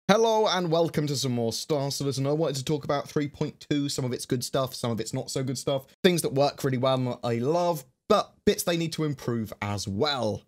Hello and welcome to some more Star Citizen. I wanted to talk about 3.2, some of its good stuff, some of its not so good stuff, things that work really well and that I love, but bits they need to improve as well.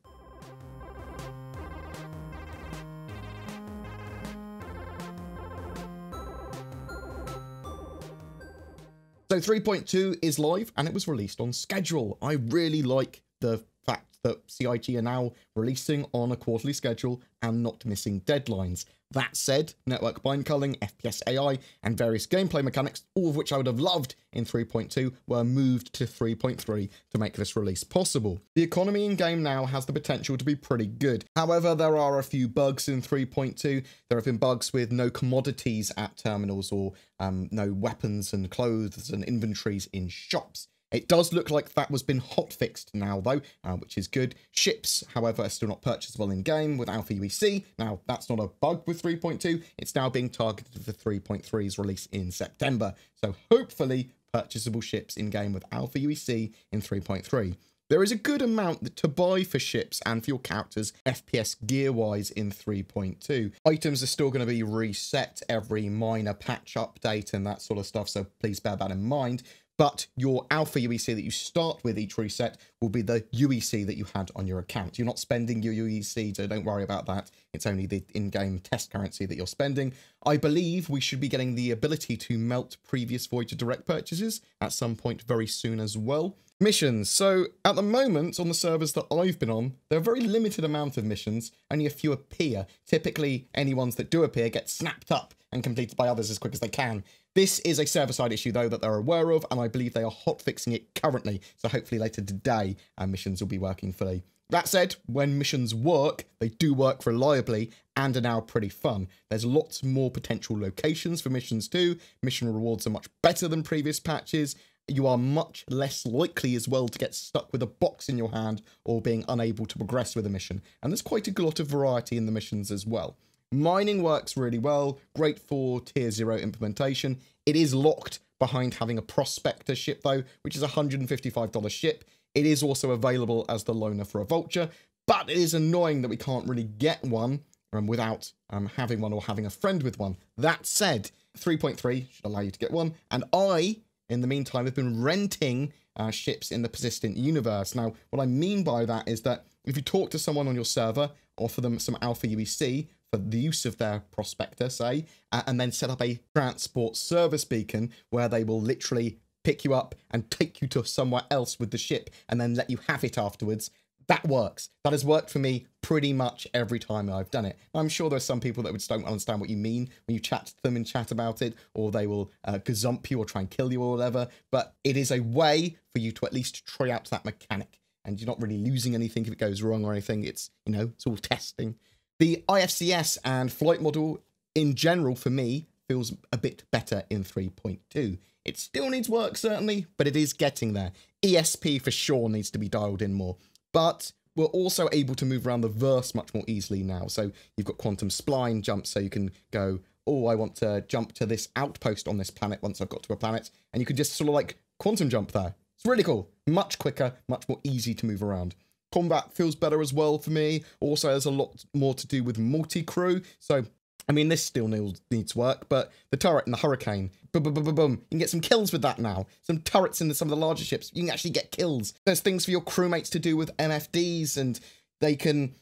So 3.2 is live and it was released on schedule. I really like the fact that CIG are now releasing on a quarterly schedule and not missing deadlines. That said, network bind culling, FPS AI, and various gameplay mechanics, all of which I would have loved in 3.2, were moved to 3.3 to make this release possible. The economy in-game now has the potential to be pretty good. However, there are a few bugs in 3.2. There have been bugs with no commodities at terminals or no weapons and clothes and inventories in shops. It does look like that has been hotfixed now, though, which is good. Ships, however, are still not purchasable in-game with Alpha UEC. Now, that's not a bug with 3.2. It's now being targeted for 3.3's release in September. So hopefully, purchasable ships in-game with Alpha UEC in 3.3. There is a good amount to buy for ships and for your characters FPS gear-wise in 3.2. Items are still going to be reset every minor patch update and that sort of stuff, so please bear that in mind. But your Alpha UEC that you start with each reset will be the UEC that you had on your account. You're not spending your UEC, so don't worry about that. It's only the in-game test currency that you're spending. I believe we should be getting the ability to melt previous Voyager Direct purchases at some point very soon as well. Missions. So at the moment on the servers that I've been on, there are a very limited amount of missions. Only a few appear. Typically, any ones that do appear get snapped up and completed by others as quick as they can. This is a server-side issue, though, that they're aware of, and I believe they are hotfixing it currently. So hopefully later today, missions will be working fully. That said, when missions work, they do work reliably and are now pretty fun. There's lots more potential locations for missions too. Mission rewards are much better than previous patches. You are much less likely as well to get stuck with a box in your hand or being unable to progress with a mission. And there's quite a lot of variety in the missions as well. Mining works really well, great for tier 0 implementation. It is locked behind having a prospector ship though, which is a $155 ship. It is also available as the loaner for a vulture, but it is annoying that we can't really get one without having one or having a friend with one. That said, 3.3 should allow you to get one, and I, in the meantime, have been renting ships in the persistent universe. Now, what I mean by that is that if you talk to someone on your server, offer them some Alpha UEC for the use of their prospector, say, and then set up a transport service beacon where they will literally pick you up and take you to somewhere else with the ship and then let you have it afterwards. That works. That has worked for me pretty much every time I've done it. I'm sure there's some people that just don't understand what you mean when you chat to them and chat about it, or they will gazump you or try and kill you or whatever. But it is a way for you to at least try out that mechanic. And you're not really losing anything if it goes wrong or anything. It's, you know, it's all testing. The IFCS and flight model in general, for me, feels a bit better in 3.2. It still needs work, certainly, but it is getting there. ESP for sure needs to be dialed in more. But we're also able to move around the verse much more easily now. So you've got quantum spline jumps, so you can go, oh, I want to jump to this outpost on this planet once I've got to a planet. And you can just sort of like quantum jump there. It's really cool. Much quicker, much more easy to move around. Combat feels better as well for me. Also has a lot more to do with multi-crew. So, I mean, this still needs work, but the turret and the hurricane, boom, boom, boom, boom, boom. You can get some kills with that now. Some turrets in some of the larger ships, you can actually get kills. There's things for your crewmates to do with MFDs, and they can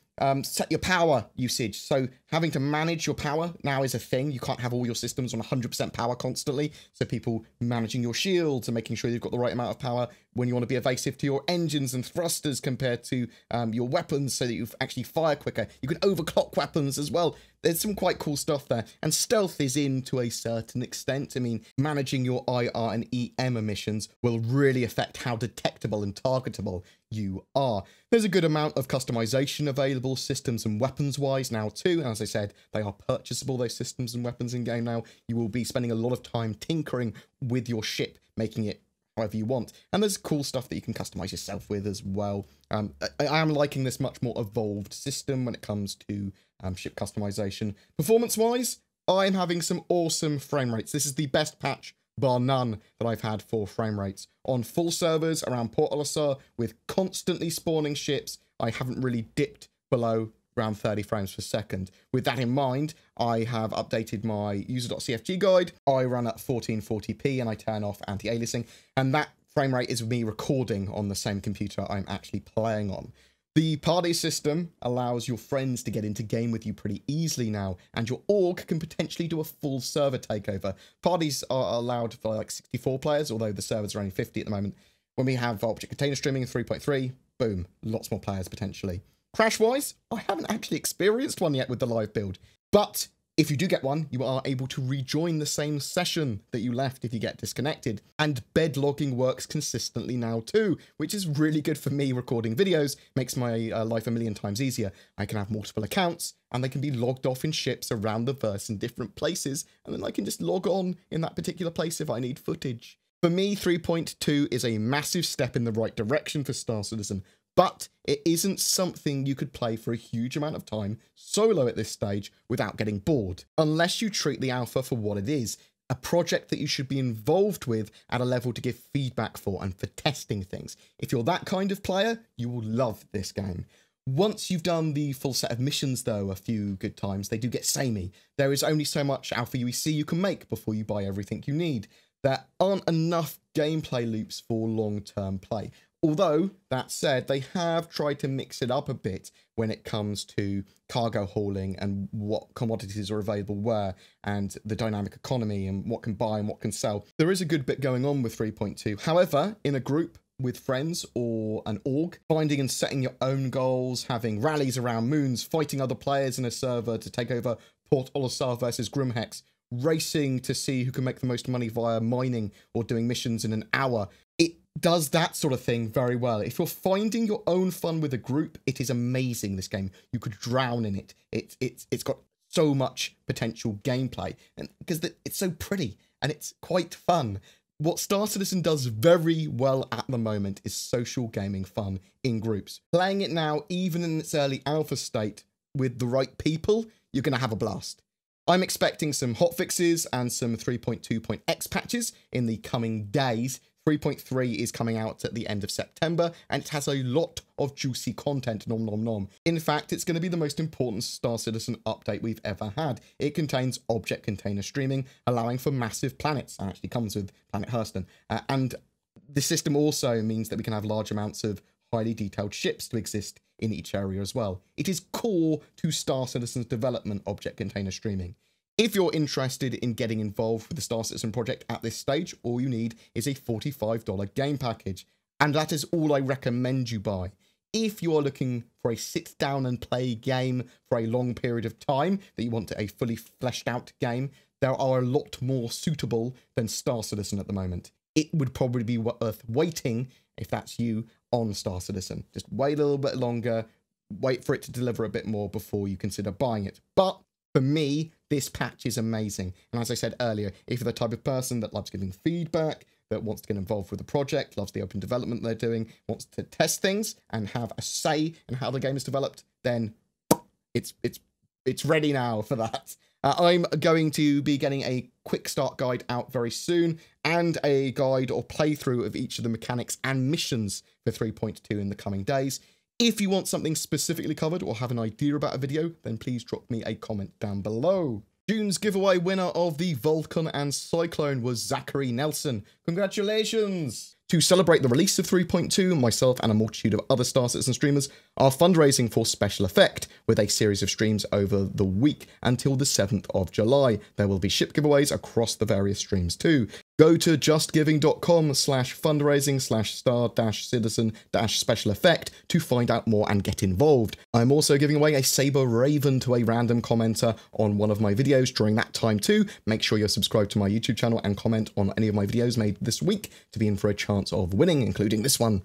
set your power usage. So having to manage your power now is a thing. You can't have all your systems on 100% power constantly. So people managing your shields and making sure you've got the right amount of power when you want to be evasive to your engines and thrusters compared to your weapons so that you actually fire quicker. You can overclock weapons as well. There's some quite cool stuff there. And stealth is in to a certain extent. I mean, managing your IR and EM emissions will really affect how detectable and targetable you are. There's a good amount of customization available systems and weapons wise now too. As I said, they are purchasable, those systems and weapons in game now. You will be spending a lot of time tinkering with your ship, making it however you want. And there's cool stuff that you can customize yourself with as well. I am liking this much more evolved system when it comes to ship customization. Performance-wise, I'm having some awesome frame rates. This is the best patch, bar none, that I've had for frame rates. On full servers around Port Olisar with constantly spawning ships, I haven't really dipped below around 30 frames per second. With that in mind, I have updated my user.cfg guide. I run at 1440p and I turn off anti-aliasing, and that frame rate is me recording on the same computer I'm actually playing on. The party system allows your friends to get into game with you pretty easily now, and your org can potentially do a full server takeover. Parties are allowed for like 64 players, although the servers are only 50 at the moment. When we have object container streaming in 3.3, boom, lots more players potentially. Crash-wise, I haven't actually experienced one yet with the live build, but if you do get one, you are able to rejoin the same session that you left if you get disconnected. And bed logging works consistently now too, which is really good for me recording videos, makes my life a million times easier. I can have multiple accounts and they can be logged off in ships around the verse in different places, and then I can just log on in that particular place if I need footage. For me, 3.2 is a massive step in the right direction for Star Citizen, but it isn't something you could play for a huge amount of time solo at this stage without getting bored, unless you treat the alpha for what it is, a project that you should be involved with at a level to give feedback for and for testing things. If you're that kind of player, you will love this game. Once you've done the full set of missions, though, a few good times, they do get samey. There is only so much alpha UEC you can make before you buy everything you need. There aren't enough gameplay loops for long-term play. Although, that said, they have tried to mix it up a bit when it comes to cargo hauling and what commodities are available where, and the dynamic economy and what can buy and what can sell. There is a good bit going on with 3.2. However, in a group with friends or an org, finding and setting your own goals, having rallies around moons, fighting other players in a server to take over Port Olisar versus Grimhex, racing to see who can make the most money via mining or doing missions in an hour. It does that sort of thing very well. If you're finding your own fun with a group, it is amazing, this game. You could drown in it. It's got so much potential gameplay, and because it's so pretty and it's quite fun. What Star Citizen does very well at the moment is social gaming fun in groups. Playing it now, even in its early alpha state, with the right people, you're going to have a blast. I'm expecting some hotfixes and some 3.2.x patches in the coming days. 3.3 is coming out at the end of September, and it has a lot of juicy content, nom nom nom. In fact, it's going to be the most important Star Citizen update we've ever had. It contains object container streaming, allowing for massive planets, and actually comes with Planet Hurston. And the system also means that we can have large amounts of highly detailed ships to exist in each area as well. It is core to Star Citizen's development, object container streaming. If you're interested in getting involved with the Star Citizen project at this stage, all you need is a $45 game package, and that is all I recommend you buy. If you are looking for a sit down and play game for a long period of time, that you want a fully fleshed out game, there are a lot more suitable than Star Citizen at the moment. It would probably be worth waiting, if that's you, on Star Citizen. Just wait a little bit longer, wait for it to deliver a bit more before you consider buying it. But for me, this patch is amazing. And as I said earlier, if you're the type of person that loves giving feedback, that wants to get involved with the project, loves the open development they're doing, wants to test things and have a say in how the game is developed, then it's ready now for that. I'm going to be getting a quick start guide out very soon, and a guide or playthrough of each of the mechanics and missions for 3.2 in the coming days. If you want something specifically covered or have an idea about a video, then please drop me a comment down below. June's giveaway winner of the Vulcan and Cyclone was Zachary Nelson. Congratulations! To celebrate the release of 3.2, myself and a multitude of other Star Citizen streamers are fundraising for Special Effect with a series of streams over the week until the 7th of July. There will be ship giveaways across the various streams too. Go to justgiving.com/fundraising/star-citizen-special effect to find out more and get involved. I'm also giving away a Saber Raven to a random commenter on one of my videos during that time too. Make sure you're subscribed to my YouTube channel and comment on any of my videos made this week to be in for a chance of winning, including this one.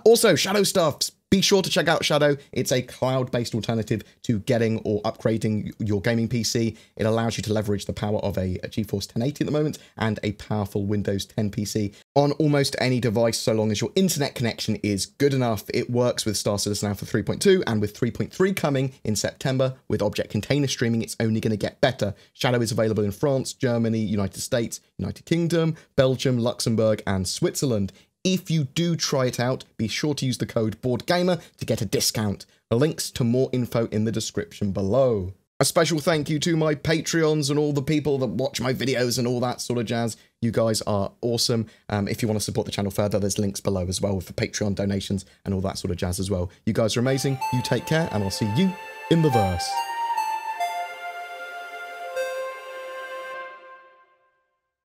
Also, Shadow stuffs. Be sure to check out Shadow. It's a cloud-based alternative to getting or upgrading your gaming PC. It allows you to leverage the power of a GeForce 1080 at the moment and a powerful Windows 10 PC on almost any device, so long as your internet connection is good enough. It works with Star Citizen Alpha 3.2, and with 3.3 coming in September with object container streaming, it's only going to get better. Shadow is available in France, Germany, United States, United Kingdom, Belgium, Luxembourg, and Switzerland. If you do try it out, be sure to use the code BoredGamer to get a discount. Links to more info in the description below. A special thank you to my Patreons and all the people that watch my videos and all that sort of jazz. You guys are awesome. If you want to support the channel further, there's links below as well for Patreon donations and all that sort of jazz as well. You guys are amazing. You take care, and I'll see you in the verse.